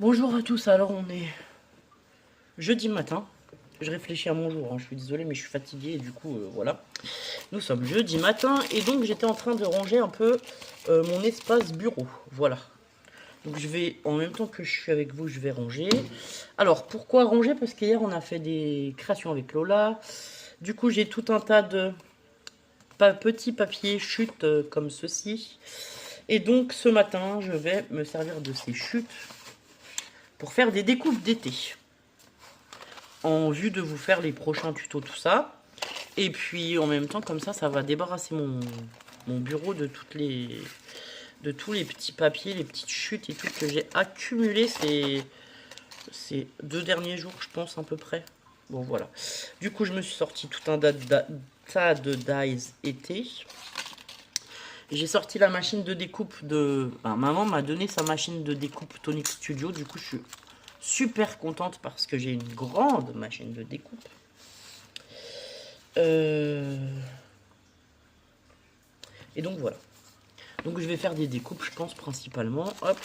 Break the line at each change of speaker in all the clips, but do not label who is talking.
Bonjour à tous, alors on est jeudi matin. Je réfléchis à mon jour, hein. Je suis désolé mais je suis fatigué et du coup voilà. Nous sommes jeudi matin et donc j'étais en train de ranger un peu mon espace bureau. Voilà. Donc je vais, en même temps que je suis avec vous, je vais ranger. Alors pourquoi ranger? Parce qu'hier on a fait des créations avec Lola. Du coup j'ai tout un tas de petits papiers chutes comme ceci. Et donc ce matin je vais me servir de ces chutes pour faire des découpes d'été, en vue de vous faire les prochains tutos, tout ça. Et puis en même temps, comme ça va débarrasser mon bureau de tous les petits papiers, les petites chutes et tout que j'ai accumulé ces 2 derniers jours, je pense, à peu près. Bon, voilà. Du coup, je me suis sorti tout un tas de dies été. J'ai sorti la machine de découpe de... Enfin, maman m'a donné sa machine de découpe Tonic Studio. Du coup, je suis super contente parce que j'ai une grande machine de découpe. Et donc voilà. Donc je vais faire des découpes, je pense, principalement. Hop.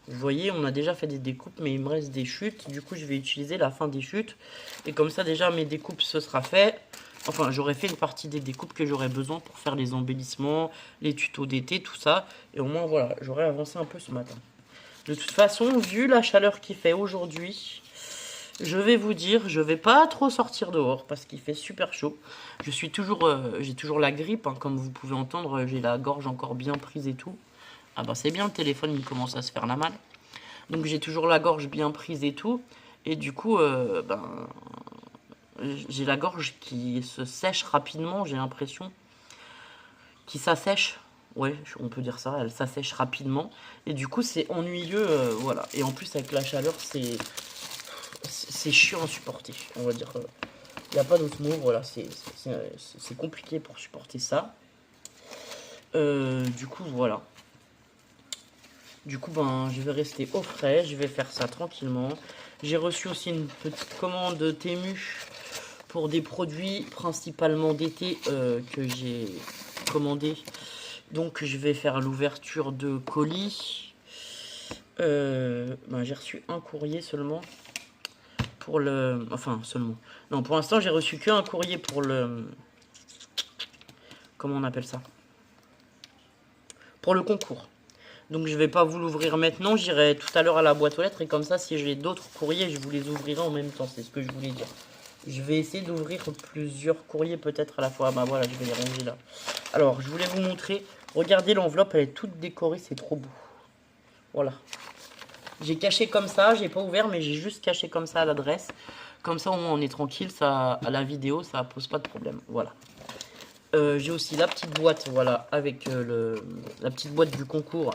Vous voyez, on a déjà fait des découpes, mais il me reste des chutes. Du coup, je vais utiliser la fin des chutes. Et comme ça, déjà, mes découpes, ce sera fait. Enfin, j'aurais fait une partie des découpes que j'aurais besoin pour faire les embellissements, les tutos d'été, tout ça. Et au moins, voilà, j'aurais avancé un peu ce matin. De toute façon, vu la chaleur qu'il fait aujourd'hui, je vais vous dire, je vais pas trop sortir dehors parce qu'il fait super chaud. J'ai toujours la grippe, hein, comme vous pouvez entendre, j'ai la gorge encore bien prise et tout. Ah bah c'est bien, le téléphone il commence à se faire la malle. Donc j'ai toujours la gorge bien prise et tout. Et du coup, j'ai la gorge qui se sèche rapidement, j'ai l'impression. Qui s'assèche. Ouais, on peut dire ça, elle s'assèche rapidement. Et du coup, c'est ennuyeux, voilà. Et en plus, avec la chaleur, c'est chiant à supporter, on va dire. Il n'y a pas d'autre mot, voilà, c'est compliqué pour supporter ça. Du coup, voilà. Du coup, ben, je vais rester au frais, je vais faire ça tranquillement. J'ai reçu aussi une petite commande Temu pour des produits principalement d'été que j'ai commandé. Donc, je vais faire l'ouverture de colis. Ben, j'ai reçu un courrier seulement. Pour le... Enfin, seulement. Non, pour l'instant, j'ai reçu qu'un courrier pour le... Comment on appelle ça? Pour le concours. Donc je vais pas vous l'ouvrir maintenant, j'irai tout à l'heure à la boîte aux lettres et comme ça si j'ai d'autres courriers je vous les ouvrirai en même temps, c'est ce que je voulais dire. Je vais essayer d'ouvrir plusieurs courriers peut-être à la fois. Ah bah voilà, je vais les ranger là. Alors je voulais vous montrer, regardez l'enveloppe, elle est toute décorée, c'est trop beau. Voilà. J'ai caché comme ça, j'ai pas ouvert mais j'ai juste caché comme ça à l'adresse. Comme ça au moins on est tranquille, ça, à la vidéo ça pose pas de problème, voilà. J'ai aussi la petite boîte, voilà, avec la petite boîte du concours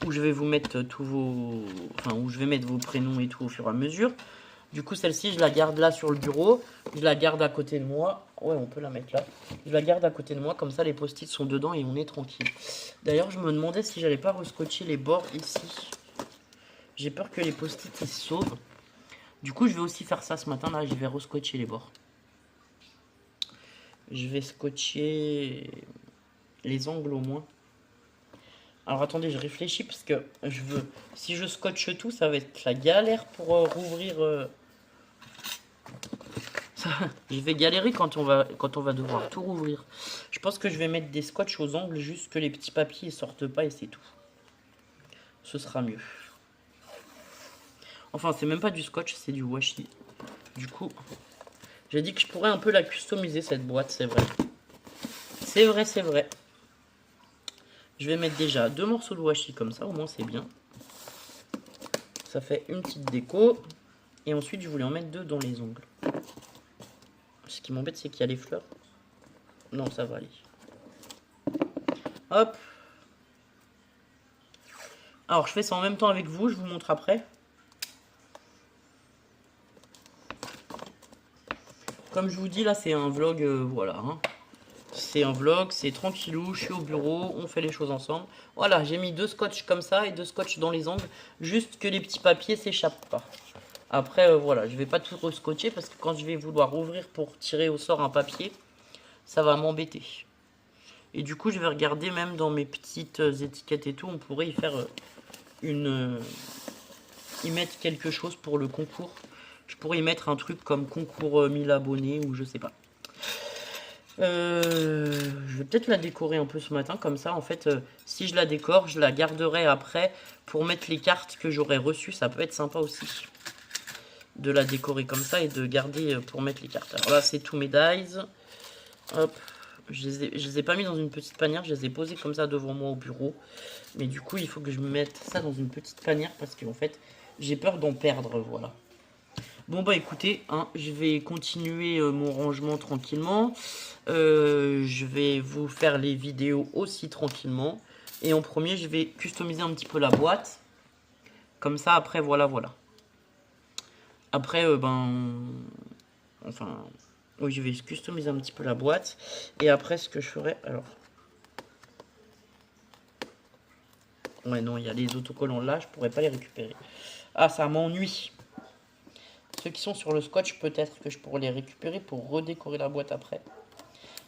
où je vais vous mettre tous vos, enfin où je vais mettre vos prénoms et tout au fur et à mesure. Du coup, celle-ci, je la garde là sur le bureau, je la garde à côté de moi. Ouais, on peut la mettre là. Je la garde à côté de moi, comme ça les post-it sont dedans et on est tranquille. D'ailleurs, je me demandais si j'allais pas rescotcher les bords ici. J'ai peur que les post-it ils se sauvent. Du coup, je vais aussi faire ça ce matin là, je vais rescotcher les bords. Je vais scotcher les angles au moins. Alors attendez, je réfléchis parce que je veux... Si je scotche tout, ça va être la galère pour rouvrir... Ça, je vais galérer quand on va devoir tout rouvrir. Je pense que je vais mettre des scotch aux angles, juste que les petits papiers ne sortent pas et c'est tout. Ce sera mieux. Enfin, c'est même pas du scotch, c'est du washi. Du coup, j'ai dit que je pourrais un peu la customiser cette boîte, c'est vrai. C'est vrai, c'est vrai. Je vais mettre déjà 2 morceaux de washi comme ça, au moins c'est bien. Ça fait une petite déco. Et ensuite, je voulais en mettre 2 dans les ongles. Ce qui m'embête, c'est qu'il y a les fleurs. Non, ça va aller. Hop. Alors, je fais ça en même temps avec vous, je vous montre après. Comme je vous dis, là, c'est un vlog, voilà. Hein. C'est un vlog, c'est tranquillou, je suis au bureau, on fait les choses ensemble. Voilà, j'ai mis 2 scotch comme ça et 2 scotch dans les angles, juste que les petits papiers s'échappent pas. Après, voilà, je vais pas tout rescotcher parce que quand je vais vouloir ouvrir pour tirer au sort un papier, ça va m'embêter. Et du coup, je vais regarder même dans mes petites étiquettes et tout, on pourrait y faire une y mettre quelque chose pour le concours. Je pourrais y mettre un truc comme concours 1000 abonnés ou je sais pas. Je vais peut-être la décorer un peu ce matin, comme ça en fait si je la décore, je la garderai après pour mettre les cartes que j'aurai reçues. Ça peut être sympa aussi de la décorer comme ça et de garder pour mettre les cartes. Alors là c'est tous mes dies. Hop, je les ai pas mis dans une petite panière, je les ai posés comme ça devant moi au bureau. Mais du coup il faut que je me mette ça dans une petite panière parce qu'en fait j'ai peur d'en perdre, voilà. Bon bah écoutez, hein, je vais continuer mon rangement tranquillement. Je vais vous faire les vidéos aussi tranquillement. Et en premier, je vais customiser un petit peu la boîte. Comme ça, après, voilà. Après, enfin, oui, je vais customiser un petit peu la boîte. Et après, ce que je ferai, alors... Ouais, non, il y a les autocollants là, je pourrais pas les récupérer. Ah, ça m'ennuie. Ceux qui sont sur le scotch, peut-être que je pourrais les récupérer pour redécorer la boîte après.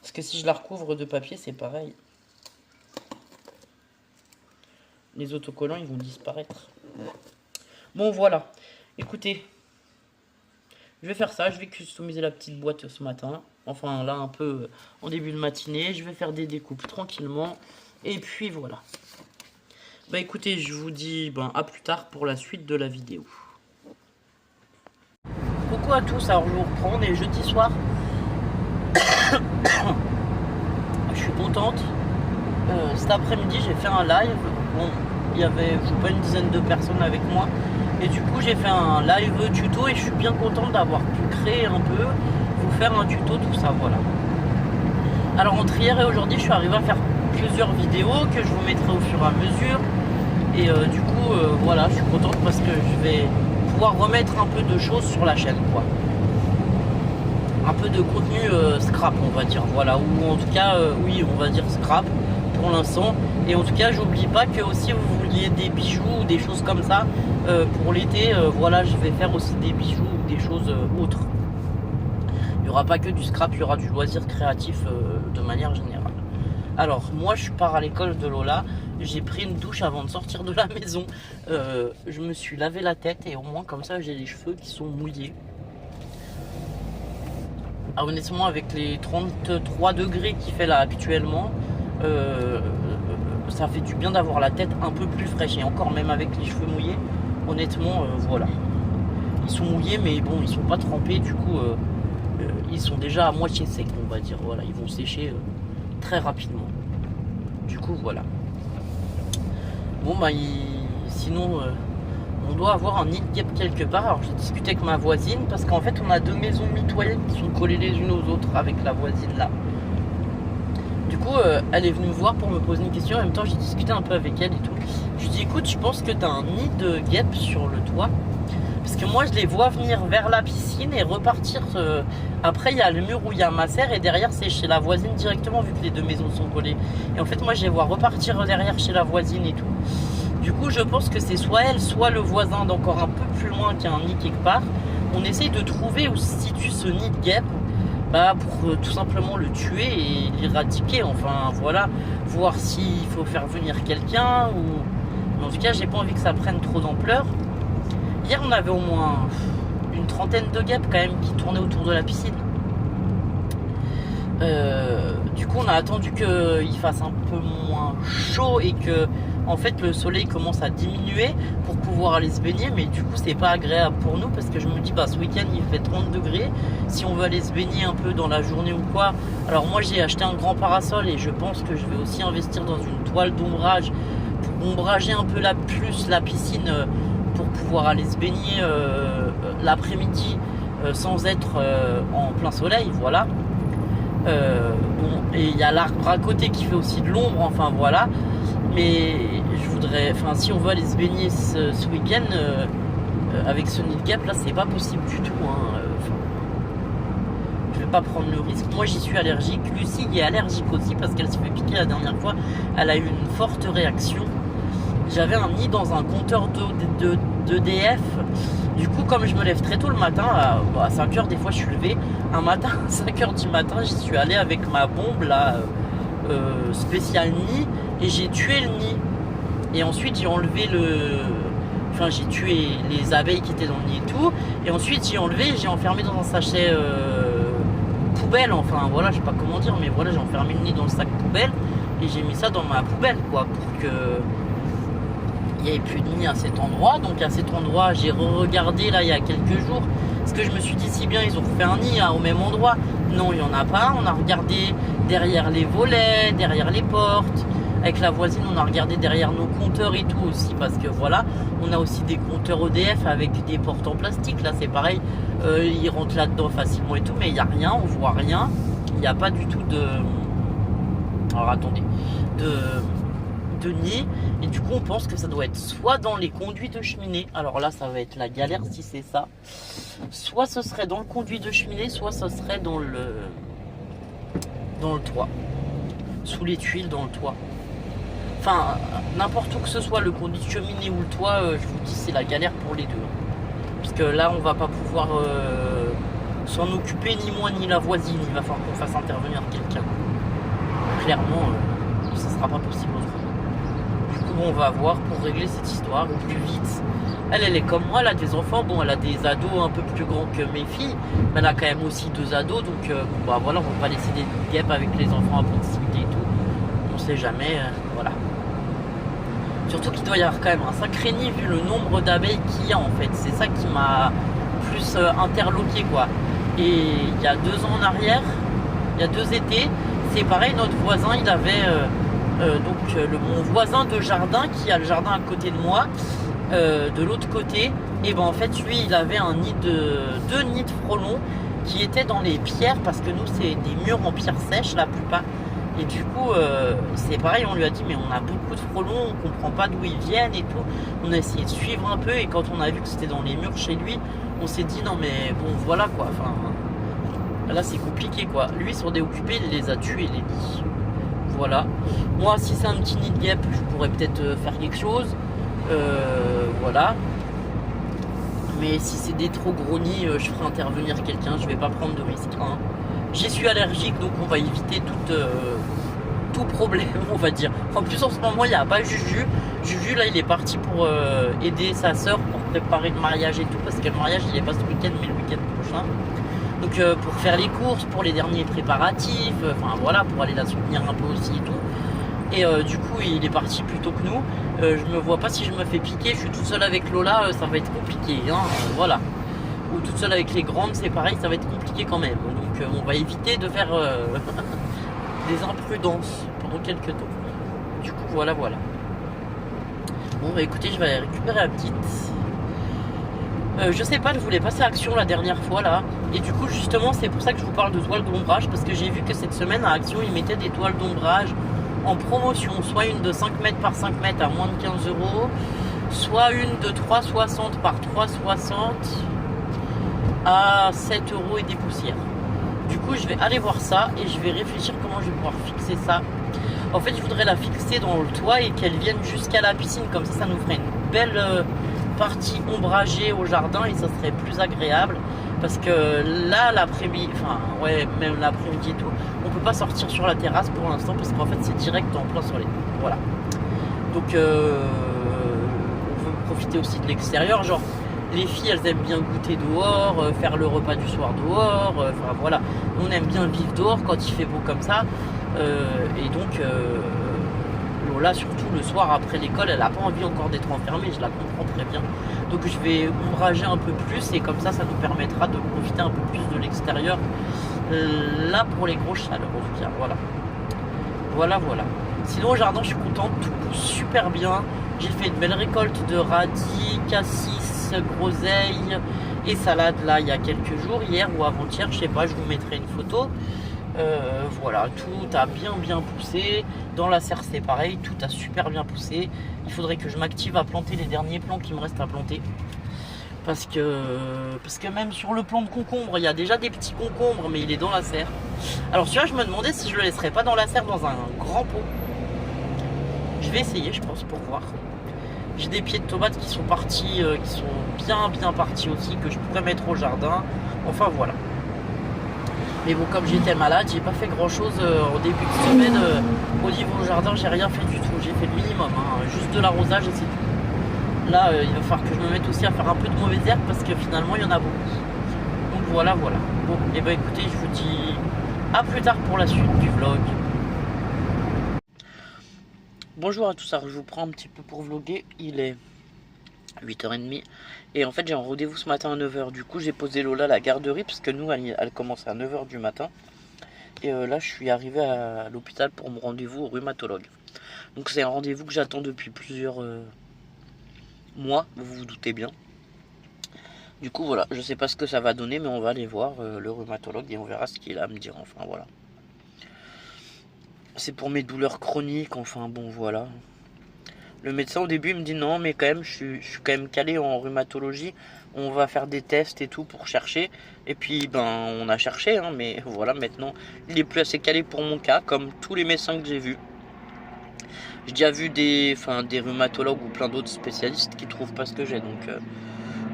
Parce que si je la recouvre de papier, c'est pareil. Les autocollants, ils vont disparaître. Bon, voilà. Écoutez, je vais faire ça. Je vais customiser la petite boîte ce matin. Enfin, là, un peu en début de matinée. Je vais faire des découpes tranquillement. Et puis, voilà. Bah, écoutez, je vous dis à plus tard pour la suite de la vidéo. Coucou à tous, alors je vous reprends, on est jeudi soir. Je suis contente. Cet après-midi j'ai fait un live. Bon, il y avait pas une dizaine de personnes avec moi. Et du coup j'ai fait un live tuto et je suis bien contente d'avoir pu créer un peu, vous faire un tuto, tout ça, voilà. Alors entre hier et aujourd'hui je suis arrivé à faire plusieurs vidéos que je vous mettrai au fur et à mesure. Et du coup voilà, je suis contente parce que je vais pouvoir remettre un peu de choses sur la chaîne, quoi. Un peu de contenu scrap, on va dire, voilà, ou en tout cas oui, on va dire scrap pour l'instant. Et en tout cas j'oublie pas que aussi vous vouliez des bijoux ou des choses comme ça pour l'été, voilà, je vais faire aussi des bijoux ou des choses autres. Il n'y aura pas que du scrap, il y aura du loisir créatif de manière générale. Alors moi je pars à l'école de Lola. J'ai pris une douche avant de sortir de la maison. Je me suis lavé la tête et au moins comme ça j'ai les cheveux qui sont mouillés. Ah, honnêtement avec les 33 degrés qu'il fait là actuellement, ça fait du bien d'avoir la tête un peu plus fraîche. Et encore même avec les cheveux mouillés, honnêtement voilà. Ils sont mouillés mais bon ils sont pas trempés, du coup ils sont déjà à moitié secs, on va dire. Voilà, ils vont sécher très rapidement. Du coup voilà. Bon sinon on doit avoir un nid de guêpe quelque part. Alors j'ai discuté avec ma voisine parce qu'en fait on a deux maisons mitoyennes qui sont collées les unes aux autres avec la voisine là. Du coup elle est venue me voir pour me poser une question. En même temps j'ai discuté un peu avec elle et tout. Je lui dis écoute, je pense que tu as un nid de guêpe sur le toit. Parce que moi je les vois venir vers la piscine et repartir. Après il y a le mur où il y a ma serre et derrière c'est chez la voisine directement vu que les deux maisons sont collées. Et en fait moi je les vois repartir derrière chez la voisine et tout. Du coup je pense que c'est soit elle, soit le voisin d'encore un peu plus loin qui a un nid quelque part. On essaye de trouver où se situe ce nid de guêpe pour tout simplement le tuer et l'éradiquer. Enfin voilà, voir s'il faut faire venir quelqu'un ou... Mais en tout cas j'ai pas envie que ça prenne trop d'ampleur. Hier on avait au moins une trentaine de guêpes quand même qui tournaient autour de la piscine. Du coup on a attendu qu'il fasse un peu moins chaud et que en fait le soleil commence à diminuer pour pouvoir aller se baigner. Mais du coup c'est pas agréable pour nous parce que je me dis ce week-end il fait 30 degrés. Si on veut aller se baigner un peu dans la journée ou quoi. Alors moi j'ai acheté un grand parasol et je pense que je vais aussi investir dans une toile d'ombrage pour ombrager un peu plus la piscine pour pouvoir aller se baigner l'après-midi sans être en plein soleil, voilà. Bon, et il y a l'arbre à côté qui fait aussi de l'ombre, enfin voilà. Mais je voudrais, si on veut aller se baigner ce week-end avec ce nid de guêpe là, c'est pas possible du tout. Je vais pas prendre le risque. Moi j'y suis allergique. Lucie y est allergique aussi parce qu'elle s'est fait piquer la dernière fois. Elle a eu une forte réaction. J'avais un nid dans un compteur d'EDF. Du coup, comme je me lève très tôt le matin, à 5h, des fois je suis levé. Un matin, à 5h du matin, j'y suis allé avec ma bombe là, spécial nid, et j'ai tué le nid. Et ensuite, j'ai enlevé Enfin, j'ai tué les abeilles qui étaient dans le nid et tout. Et ensuite, j'ai enlevé, j'ai enfermé dans un sachet poubelle. Enfin, voilà, je sais pas comment dire, mais voilà, j'ai enfermé le nid dans le sac poubelle. Et j'ai mis ça dans ma poubelle, quoi, pour que il n'y avait plus de nid à cet endroit. Donc à cet endroit, j'ai regardé là il y a quelques jours. Parce que je me suis dit, si bien ils ont refait un nid hein, au même endroit. Non, il n'y en a pas. On a regardé derrière les volets, derrière les portes. Avec la voisine, on a regardé derrière nos compteurs et tout aussi. Parce que voilà, on a aussi des compteurs EDF avec des portes en plastique. Là, c'est pareil. Ils rentrent là-dedans facilement et tout. Mais il n'y a rien, on voit rien. Il n'y a pas du tout de... Alors attendez. De nid. Et du coup, on pense que ça doit être soit dans les conduits de cheminée. Alors là, ça va être la galère si c'est ça. Soit ce serait dans le conduit de cheminée, soit ce serait dans le toit. Sous les tuiles dans le toit. Enfin, n'importe où que ce soit, le conduit de cheminée ou le toit, je vous dis, c'est la galère pour les deux. Parce que là, on va pas pouvoir s'en occuper, ni moi, ni la voisine. Il va falloir qu'on fasse intervenir quelqu'un. Clairement, ça sera pas possible autrement. Du coup, on va voir pour régler cette histoire au plus vite. Elle est comme moi, elle a des enfants. Bon, elle a des ados un peu plus grands que mes filles. Mais elle a quand même aussi 2 ados. Donc, bon, bah voilà, on va pas laisser des guêpes avec les enfants à proximité et tout. On sait jamais, voilà. Surtout qu'il doit y avoir quand même un sacré nid vu le nombre d'abeilles qu'il y a en fait. C'est ça qui m'a plus interloqué quoi. Et il y a 2 ans en arrière, il y a 2 étés, c'est pareil, notre voisin, il avait mon voisin de jardin qui a le jardin à côté de moi, de l'autre côté, et ben en fait lui il avait un nid de 2 nids de frelons qui étaient dans les pierres parce que nous c'est des murs en pierre sèche la plupart. Et du coup, c'est pareil, on lui a dit, mais on a beaucoup de frelons, on comprend pas d'où ils viennent et tout. On a essayé de suivre un peu, et quand on a vu que c'était dans les murs chez lui, on s'est dit, non mais bon, voilà quoi. Enfin, là c'est compliqué quoi. Lui, sur des occupés, il les a tués, les nids. Voilà. Moi, si c'est un petit nid de guêpe, je pourrais peut-être faire quelque chose. Voilà. Mais si c'est des trop gros nids, je ferai intervenir quelqu'un, je vais pas prendre de risque. Hein. J'y suis allergique, donc on va éviter tout problème, on va dire. En plus, en ce moment, il n'y a pas Juju. Juju, là, il est parti pour aider sa soeur pour préparer le mariage et tout, parce que le mariage, il n'est pas ce week-end, mais le week-end prochain. Donc, pour faire les courses, pour les derniers préparatifs, enfin voilà, pour aller la soutenir un peu aussi et tout. Et du coup, il est parti plus tôt que nous. Je me vois pas si je me fais piquer, je suis tout seul avec Lola, ça va être compliqué, hein, voilà. Ou toute seule avec les grandes, c'est pareil, ça va être compliqué quand même. Donc on va éviter de faire des imprudences pendant quelques temps. Du coup, voilà. Bon, bah écoutez, je vais aller récupérer la petite. Je sais pas, je voulais passer à Action la dernière fois là. Et du coup, justement, c'est pour ça que je vous parle de toiles d'ombrage. Parce que j'ai vu que cette semaine à Action, ils mettaient des toiles d'ombrage en promotion. Soit une de 5 mètres par 5 mètres à moins de 15 €. Soit une de 3,60 par 3,60 à 7 € et des poussières. Du coup, je vais aller voir ça et je vais réfléchir comment je vais pouvoir fixer ça. En fait, je voudrais la fixer dans le toit et qu'elle vienne jusqu'à la piscine. Comme ça nous ferait une belle partie ombragée au jardin et ça serait plus agréable. Parce que là, l'après-midi, enfin, ouais, même l'après-midi et tout, on peut pas sortir sur la terrasse pour l'instant parce qu'en fait, c'est direct en plein soleil. Voilà. Donc, on veut profiter aussi de l'extérieur. Genre, les filles, elles aiment bien goûter dehors, faire le repas du soir dehors, enfin voilà. On aime bien vivre dehors quand il fait beau comme ça. Et donc, Lola, surtout le soir après l'école, elle n'a pas envie encore d'être enfermée, je la comprends très bien. Donc je vais ombrager un peu plus et comme ça nous permettra de profiter un peu plus de l'extérieur. Là, pour les grosses chaleurs, en tout cas, voilà. Sinon, au jardin, je suis contente, tout pousse super bien. J'ai fait une belle récolte de radis, cassis, groseilles et salade là il y a quelques jours, hier ou avant-hier, je sais pas, je vous mettrai une photo. Voilà, tout a bien poussé. Dans la serre c'est pareil, tout a super bien poussé. Il faudrait que je m'active à planter les derniers plants qui me restent à planter. Parce que même sur le plant de concombre, il y a déjà des petits concombres, mais il est dans la serre. Alors celui-là, je me demandais si je le laisserais pas dans la serre dans un grand pot. Je vais essayer, je pense, pour voir. J'ai des pieds de tomates qui sont partis, qui sont bien partis aussi, que je pourrais mettre au jardin. Enfin voilà. Mais bon, comme j'étais malade, j'ai pas fait grand chose au début de semaine. Au niveau du jardin, j'ai rien fait du tout. J'ai fait le minimum, hein, juste de l'arrosage et c'est tout. Là, il va falloir que je me mette aussi à faire un peu de mauvaises herbes parce que finalement, il y en a beaucoup. Donc voilà. Bon, et bah écoutez, je vous dis à plus tard pour la suite du vlog. Bonjour à tous, alors je vous prends un petit peu pour vlogger. Il est 8h30 et en fait j'ai un rendez-vous ce matin à 9h. Du coup j'ai posé Lola à la garderie parce que nous elle commence à 9h du matin. Et là je suis arrivé à l'hôpital pour mon rendez-vous au rhumatologue. Donc c'est un rendez-vous que j'attends depuis plusieurs mois, vous vous doutez bien. Du coup voilà, je sais pas ce que ça va donner mais on va aller voir le rhumatologue et on verra ce qu'il a à me dire, enfin voilà. C'est pour mes douleurs chroniques, enfin bon voilà. Le médecin au début il me dit non mais quand même je suis quand même calé en rhumatologie. On va faire des tests et tout pour chercher. Et puis ben on a cherché hein, mais voilà maintenant il est plus assez calé pour mon cas comme tous les médecins que j'ai vus. J'ai déjà vu des rhumatologues ou plein d'autres spécialistes qui trouvent pas ce que j'ai. Donc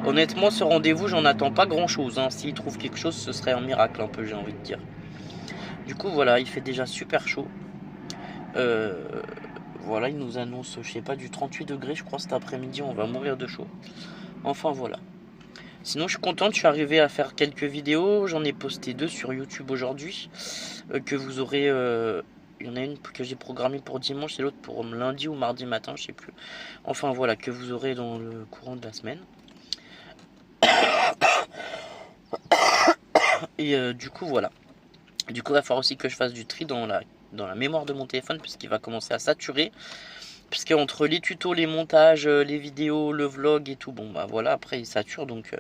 honnêtement ce rendez-vous j'en attends pas grand chose hein. S'il trouve quelque chose ce serait un miracle un peu j'ai envie de dire. Du coup voilà il fait déjà super chaud. Voilà, il nous annonce, je sais pas, du 38 degrés, je crois, cet après-midi, on va mourir de chaud. Enfin, voilà. Sinon, je suis content, je suis arrivé à faire quelques vidéos, j'en ai posté 2 sur YouTube aujourd'hui, que vous aurez... il y en a une que j'ai programmée pour dimanche et l'autre pour lundi ou mardi matin, je sais plus. Enfin, voilà, que vous aurez dans le courant de la semaine. Et du coup, voilà. Du coup, il va falloir aussi que je fasse du tri dans la mémoire de mon téléphone puisqu'il va commencer à saturer. Puisque entre les tutos, les montages, les vidéos, le vlog et tout, bon bah voilà, après il sature. Donc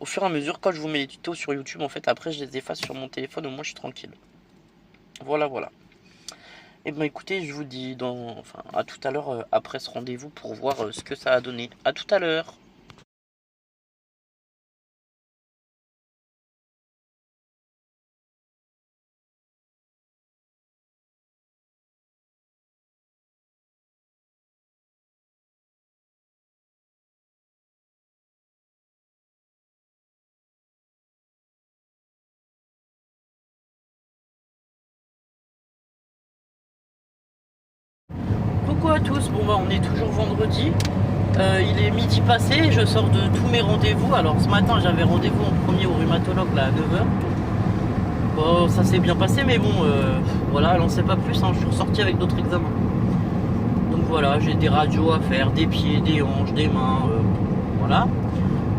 au fur et à mesure, quand je vous mets les tutos sur YouTube, en fait après je les efface sur mon téléphone, au moins je suis tranquille. Voilà. Et ben écoutez, je vous dis à tout à l'heure après ce rendez-vous pour voir ce que ça a donné. À tout à l'heure. Coucou à tous, bon bah on est toujours vendredi, il est midi passé, je sors de tous mes rendez-vous. Alors ce matin j'avais rendez-vous en premier au rhumatologue là, à 9h. Bon ça s'est bien passé mais bon voilà, n'en sait pas plus hein, je suis ressorti avec d'autres examens. Donc voilà, j'ai des radios à faire, des pieds, des hanches, des mains, voilà.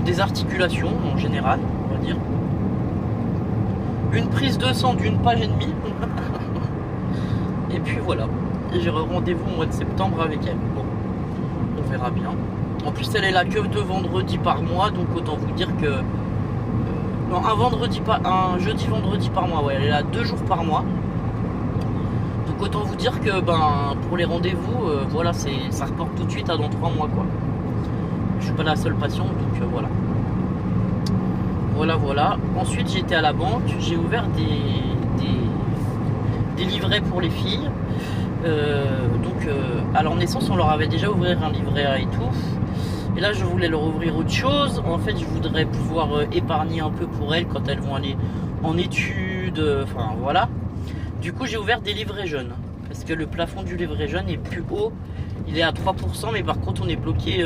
Des articulations en général, on va dire. Une prise de sang d'une page et demie. Et puis voilà. J'ai rendez-vous au mois de septembre avec elle. Bon, on verra bien. En plus, elle est là que 2 vendredis par mois, donc autant vous dire que non, un jeudi vendredi par mois. Ouais, elle est là 2 jours par mois. Donc autant vous dire que pour les rendez-vous, voilà, ça reporte tout de suite à dans 3 mois quoi. Je suis pas la seule patiente, donc voilà. Ensuite, j'étais à la banque, j'ai ouvert des livrets pour les filles. À leur naissance on leur avait déjà ouvert un livret A et tout, et là je voulais leur ouvrir autre chose. En fait je voudrais pouvoir épargner un peu pour elles quand elles vont aller en études, enfin voilà. Du coup j'ai ouvert des livrets jeunes parce que le plafond du livret jeune est plus haut, il est à 3%, mais par contre on est bloqué,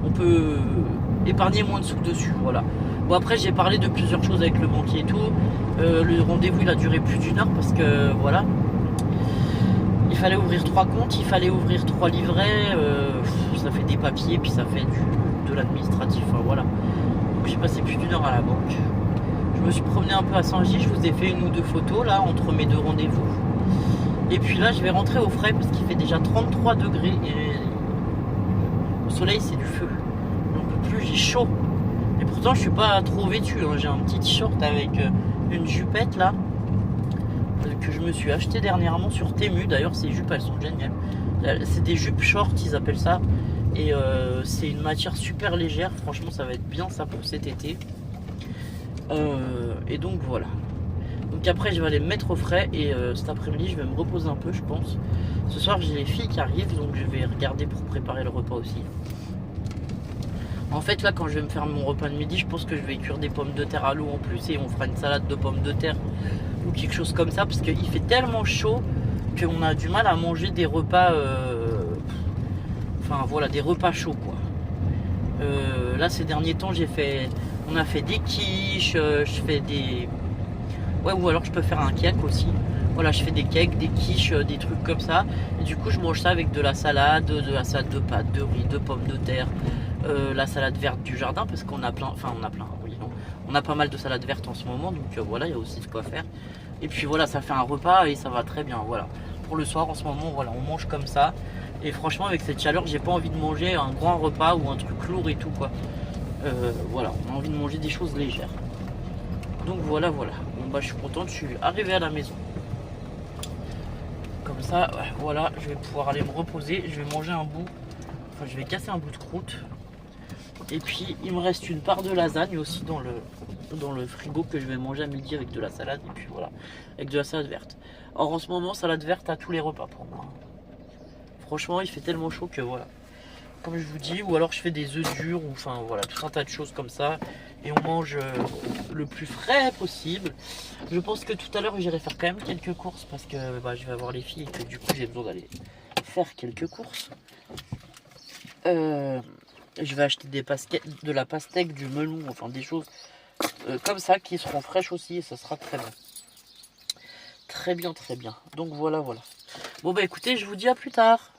on peut épargner moins de sous dessus, voilà. Bon après j'ai parlé de plusieurs choses avec le banquier et tout, le rendez-vous il a duré plus d'1 heure parce que voilà, il fallait ouvrir 3 comptes, il fallait ouvrir 3 livrets, ça fait des papiers, puis ça fait de l'administratif, enfin voilà. Donc j'ai passé plus d'1 heure à la banque. Je me suis promené un peu à Saint-Gilles, je vous ai fait 1 ou 2 photos là, entre mes 2 rendez-vous. Et puis là je vais rentrer au frais parce qu'il fait déjà 33 degrés et au soleil c'est du feu. On peut plus, j'ai chaud. Et pourtant je suis pas trop vêtu, hein. J'ai un petit t-shirt avec une jupette là, que je me suis acheté dernièrement sur Temu. D'ailleurs ces jupes elles sont géniales, c'est des jupes short ils appellent ça, et c'est une matière super légère, franchement ça va être bien ça pour cet été. Et donc voilà, donc après je vais aller me mettre au frais et cet après-midi je vais me reposer un peu je pense. Ce soir j'ai les filles qui arrivent donc je vais regarder pour préparer le repas aussi. En fait là quand je vais me faire mon repas de midi je pense que je vais cuire des pommes de terre à l'eau en plus et on fera une salade de pommes de terre ou quelque chose comme ça parce qu'il fait tellement chaud qu'on a du mal à manger des repas Enfin voilà, des repas chauds quoi. Là ces derniers temps on a fait des quiches, je fais des... Ouais, ou alors je peux faire un cake aussi. Voilà, je fais des cakes, des quiches, des trucs comme ça. Et du coup je mange ça avec de la salade de pâtes, de riz, de pommes de terre, la salade verte du jardin parce qu'on a plein, enfin on a plein, oui non. On a pas mal de salade verte en ce moment, donc voilà, il y a aussi de quoi faire. Et puis voilà, ça fait un repas et ça va très bien, voilà. Pour le soir en ce moment, voilà, on mange comme ça. Et franchement avec cette chaleur, j'ai pas envie de manger un grand repas ou un truc lourd et tout quoi. Voilà, on a envie de manger des choses légères. Donc voilà. Bon bah je suis content, je suis arrivé à la maison. Comme ça, voilà, je vais pouvoir aller me reposer. Je vais manger un bout, enfin je vais casser un bout de croûte. Et puis il me reste une part de lasagne aussi dans le frigo que je vais manger à midi avec de la salade. Et puis voilà, avec de la salade verte. Or en ce moment, salade verte à tous les repas pour moi. Franchement, il fait tellement chaud que voilà. Comme je vous dis, ou alors je fais des œufs durs, ou enfin voilà, tout un tas de choses comme ça. Et on mange le plus frais possible. Je pense que tout à l'heure j'irai faire quand même quelques courses parce que bah, je vais avoir les filles et que du coup j'ai besoin d'aller faire quelques courses. Je vais acheter de la pastèque, du melon, enfin des choses comme ça qui seront fraîches aussi et ça sera très bien. Très bien. Donc voilà. Bon bah écoutez, je vous dis à plus tard.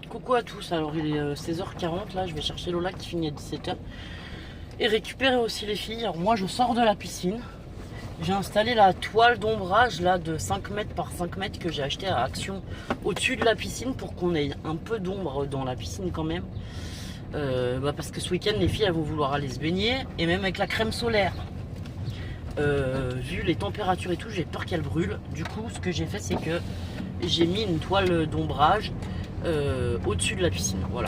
Coucou à tous, alors il est 16h40 là, je vais chercher Lola qui finit à 17h et récupérer aussi les filles. Alors moi je sors de la piscine, j'ai installé la toile d'ombrage là de 5 mètres par 5 mètres que j'ai acheté à Action au-dessus de la piscine pour qu'on ait un peu d'ombre dans la piscine quand même. Parce que ce week-end les filles elles vont vouloir aller se baigner et même avec la crème solaire. Vu les températures et tout, j'ai peur qu'elle brûle. Du coup ce que j'ai fait c'est que j'ai mis une toile d'ombrage au-dessus de la piscine, voilà.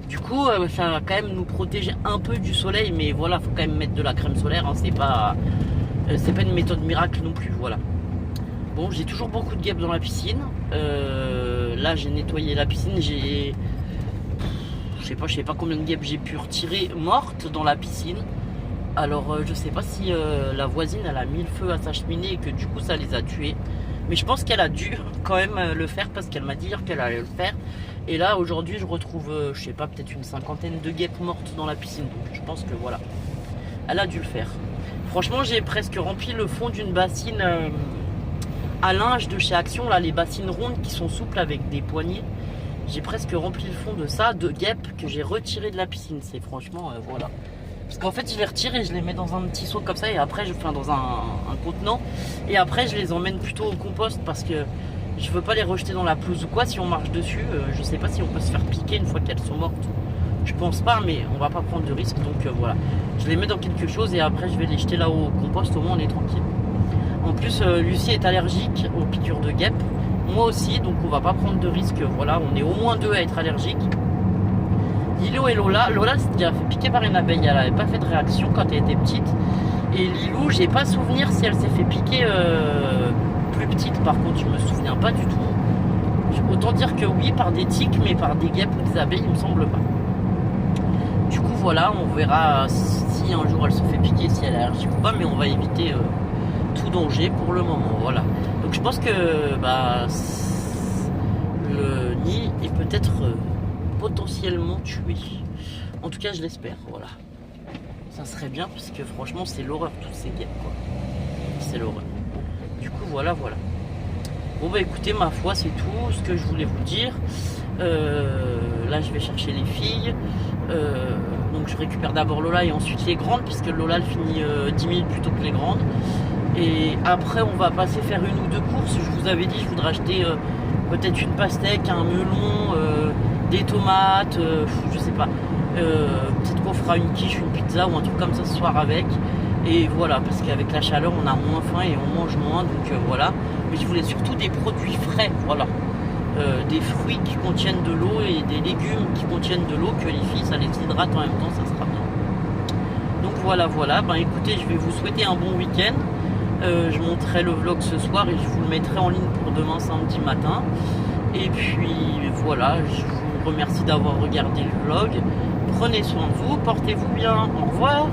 Du coup ça va quand même nous protéger un peu du soleil, mais voilà, faut quand même mettre de la crème solaire, hein, c'est pas une méthode miracle non plus, voilà. Bon, j'ai toujours beaucoup de guêpes dans la piscine. Là j'ai nettoyé la piscine, je sais pas combien de guêpes j'ai pu retirer mortes dans la piscine. Alors je sais pas si la voisine elle a mis le feu à sa cheminée et que du coup ça les a tués. Mais je pense qu'elle a dû quand même le faire parce qu'elle m'a dit qu'elle allait le faire. Et là aujourd'hui je retrouve, je sais pas, peut-être une cinquantaine de guêpes mortes dans la piscine. Donc je pense que voilà, elle a dû le faire. Franchement j'ai presque rempli le fond d'une bassine à linge de chez Action. Là les bassines rondes qui sont souples avec des poignées. J'ai presque rempli le fond de ça, de guêpes que j'ai retiré de la piscine. C'est franchement, voilà. Parce qu'en fait je les retire et je les mets dans un petit seau comme ça et après dans un contenant et après je les emmène plutôt au compost parce que je veux pas les rejeter dans la pelouse ou quoi. Si on marche dessus, je sais pas si on peut se faire piquer une fois qu'elles sont mortes. Je pense pas, mais on va pas prendre de risque, donc voilà. Je les mets dans quelque chose et après je vais les jeter là au compost, au moins on est tranquille. En plus Lucie est allergique aux piqûres de guêpes, moi aussi, donc on va pas prendre de risque. Voilà, on est au moins deux à être allergiques. Lilou et Lola s'est déjà fait piquer par une abeille, elle n'avait pas fait de réaction quand elle était petite. Et Lilou, j'ai pas souvenir si elle s'est fait piquer plus petite, par contre je me souviens pas du tout. Autant dire que oui, par des tiques, mais par des guêpes ou des abeilles, il me semble pas. Du coup voilà, on verra si un jour elle se fait piquer, si elle est allergique ou pas, mais on va éviter tout danger pour le moment, voilà. Donc je pense que le nid est peut-être potentiellement tué. En tout cas je l'espère, voilà. Ça serait bien parce que franchement c'est l'horreur toutes ces guêpes quoi. C'est l'horreur. Du coup voilà. Bon bah écoutez, ma foi c'est tout ce que je voulais vous dire. Là je vais chercher les filles. Donc je récupère d'abord Lola et ensuite les grandes puisque Lola elle finit 10 minutes plus tôt que les grandes. Et après on va passer faire une ou deux courses. Je vous avais dit je voudrais acheter peut-être une pastèque, un melon, des tomates, je sais pas. Peut-être qu'on fera une quiche, une pizza ou un truc comme ça ce soir avec. Et voilà, parce qu'avec la chaleur on a moins faim et on mange moins, donc voilà. Mais je voulais surtout des produits frais, voilà. Des fruits qui contiennent de l'eau et des légumes qui contiennent de l'eau, que les filles ça les hydrate en même temps, ça sera bien. Donc voilà. Ben écoutez, je vais vous souhaiter un bon week-end. Je monterai le vlog ce soir et je vous le mettrai en ligne pour demain samedi matin. Et puis voilà, je vous remercie d'avoir regardé le vlog. Prenez soin de vous, portez-vous bien, au revoir.